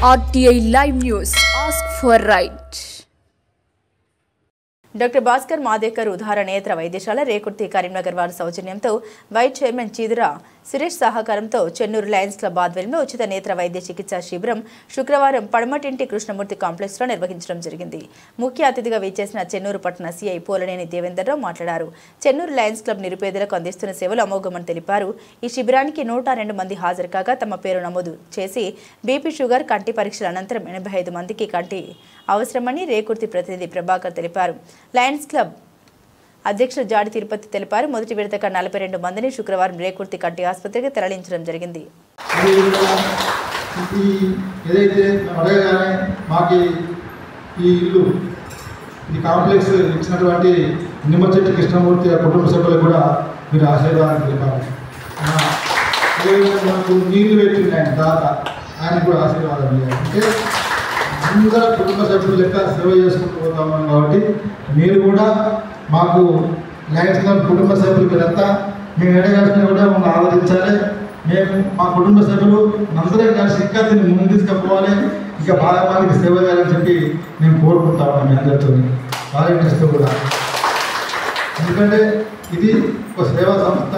RTI Live News. Ask for right. Doctor Bhaskar Madekar Udara Netra వైద్యశాల రేకుర్తి కరీంనగర్ వారి సౌజన్యంతో వైస్ చైర్మన్ చీదురా సురేష్ సహకారంతో చెన్నూరు లయన్స్ క్లబ్ ఆధ్వర్యంలో ఉచిత నేత్ర వైద్య చికిత్సా శిబిరం శుక్రవారం పడమటింటి కృష్ణమూర్తి కాంప్లెక్స్ లో నిర్వహించడం జరిగింది. ముఖ్య అతిథిగా విచ్చేసిన చెన్నూరు పట్టణ సిఐ పోలనేని దేవేందర్రావు మాట్లాడారు. చెన్నూరు లయన్స్ క్లబ్ నిరుపేదలకు అందిస్తున్న సేవలు అమోఘమని తెలిపారు. ఈ శిబిరానికి 102 మంది హాజరు కాగా తమ పేరు నమోదు చేసి బీపీ షుగర్ కంటి పరీక్షల అనంతరం 85 మందికి కంటి అవసరమని రేకుర్తి ప్రతినిధి ప్రభాకర్ తెలిపారు. లయన్స్ క్లబ్ అధ్యక్షుడు జాడి తిరుపతి తెలిపారు. మొదటి విడతగా 42 మందిని శుక్రవారం రేకుర్తి కంటి ఆసుపత్రికి తరలించడం జరిగింది. ఈ కాంప్లెక్స్ ఇచ్చినటువంటి నిమ్మచెట్టి కృష్ణమూర్తి కుటుంబ సభ్యులు కూడా మీరు ఆశీర్వాదం తెలిపారు. మనకు నీళ్లు పెట్టింది ఆయన దాత, ఆయన కూడా ఆశీర్వాదం ఇవ్వాలి. అంటే అందరూ కుటుంబ సభ్యులు లెక్క సేవ చేసుకుంటూ పోతామని కాబట్టి మీరు కూడా మాకు లయన్స్ క్లబ్ కుటుంబ సభ్యులు మీరంతా మేము ఎడగాల్సిన కూడా మమ్మల్ని ఆదరించాలి. మేము మా కుటుంబ సభ్యులు అందరం కలిసి ఇంకా దీన్ని ముందు తీసుకుపోవాలి, ఇంకా బాగా మందికి సేవ చేయాలని చెప్పి మేము కోరుకుంటాము మీ అందరితో, వాలంటీర్స్తో కూడా. ఎందుకంటే ఇది ఒక సేవా సంస్థ,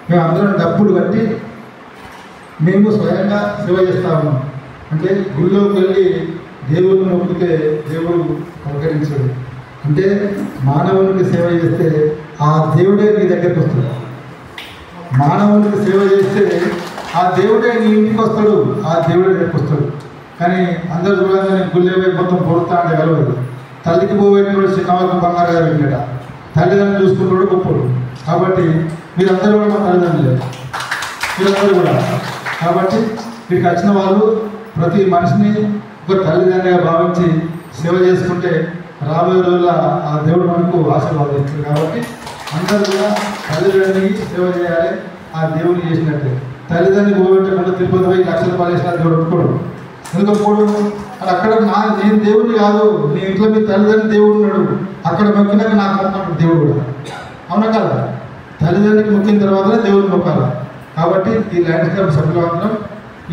మేము అందరం డబ్బులు కట్టి మేము స్వయంగా సేవ చేస్తా ఉన్నాం. అంటే గుళ్ళోకి వెళ్ళి దేవుడిని మొక్కితే దేవుడు పలకరించడు. అంటే మానవునికి సేవ చేస్తే ఆ దేవుడే నీ దగ్గరికి వస్తాడు. మానవునికి సేవ చేస్తే ఆ దేవుడే నీ ఇంటికి వస్తాడు, ఆ దేవుడే దగ్గరికి వస్తాడు. కానీ అందరూ చూడగానే గుళ్ళే మొత్తం పొడుతా అంటే కలవదు. తల్లికి పోయేటప్పుడు చిన్నవాళ్ళకు బంగారు గారు పెట్టాడ, తల్లిదండ్రులు చూసుకుంటాడు గొప్పడు. కాబట్టి మీరందరూ కూడా మా తల్లిదండ్రులే, మీరందరూ కూడా. కాబట్టి ఇక్కడికి వచ్చిన వాళ్ళు ప్రతి మనిషిని ఒక తల్లిదండ్రిగా భావించి సేవ చేసుకుంటే రాబోయే రోజుల ఆ దేవుడు మనకు ఆశీర్వాదం ఇస్తుంది. కాబట్టి అందరూ కూడా తల్లిదండ్రికి సేవ చేయాలి. ఆ దేవుడిని చేసినట్టే తల్లిదండ్రికి పోగొట్టకుండా తిరుపతి పోయి 1,00,000 రూపాయలు వేసిన దేవుడు ఒప్పుకోడు. ఎందుకపోడు అది అక్కడ నేను దేవుడిని కాదు, నీ ఇంట్లో మీ తల్లిదండ్రి దేవుడు ఉన్నాడు, అక్కడ మొక్కినాక నాకు మొక్కడు దేవుడు కూడా. అవునా కదా? తల్లిదండ్రికి మొక్కిన తర్వాతనే దేవుడిని మొక్కాలి. కాబట్టి ఈ లయన్స్ క్లబ్ సభ్యులందరం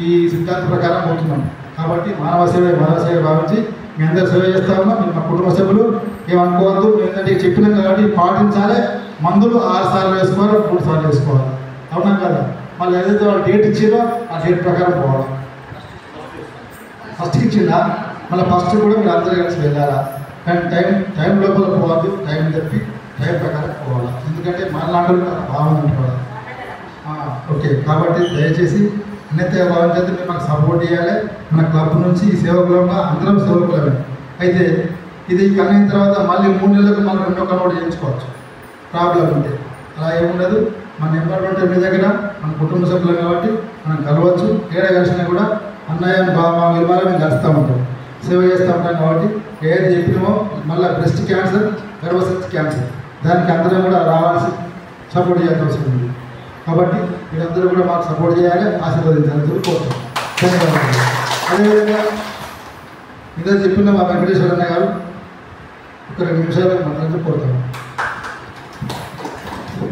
ఈ సిద్ధాంత ప్రకారం మొక్కుతున్నాం. కాబట్టి మానవ సేవ భావించి మీ అందరూ సేవ చేస్తా ఉన్నాం. మీరు మా కుటుంబ సభ్యులు ఏమనుకోవద్దు. ఏంటంటే చెప్పినాం కాబట్టి పాటించాలి. మందులు 6 సార్లు వేసుకోవాలి, 3 సార్లు వేసుకోవాలి. అవునా కదా? మళ్ళీ ఏదైతే వాళ్ళు డేట్ ఇచ్చిందో ఆ డేట్ ప్రకారం పోవాలి. ఫస్ట్కి ఇచ్చిందా, మళ్ళీ ఫస్ట్ కూడా మీరు అందరూ కలిసి వెళ్ళాలా. కానీ టైం లోపల పోవద్దు, టైం చెప్పి టైం ప్రకారం పోవాలి. ఎందుకంటే మనలాంటి భావన అనుకోవాలి. ఓకే, కాబట్టి దయచేసి అన్యత భావించేది మీరు మాకు సపోర్ట్ చేయాలి. మన క్లబ్ నుంచి ఈ సేవకులంగా అందరం సేవకులమే. అయితే ఇది కనిన తర్వాత మళ్ళీ 3 నెలలకు మనం 2 కన్వర్ట్ చేయించుకోవచ్చు ప్రాబ్లం ఉంటే. అలా ఏముండదు. మన నెంబర్ ఉంటే మీ దగ్గర, మన కుటుంబ సభ్యులు కాబట్టి మనం కలవచ్చు. ఏడా కలిసినా కూడా అన్నయ్య బాబా విలువలో మేము కలుస్తూ ఉంటాం, సేవ చేస్తూ ఉంటాం. కాబట్టి ఏదైతే చెప్పినామో మళ్ళీ బ్రెస్ట్ క్యాన్సర్, గర్భసంచి క్యాన్సర్, దానికి అందరం కూడా రావాల్సి సపోర్ట్ చేయాల్సిన అవసరం ఉంది. కాబట్టి మీరందరూ కూడా మాకు సపోర్ట్ చేయాలి, ఆశీర్వదించాలని కోరుతాం. ధన్యవాదాలు. అదేవిధంగా ఇదే చెప్పిన మా వెంకటేశ్వర అన్న గారు ఒక 2 నిమిషాలు మాట్లాడుతూ కోరుతాం.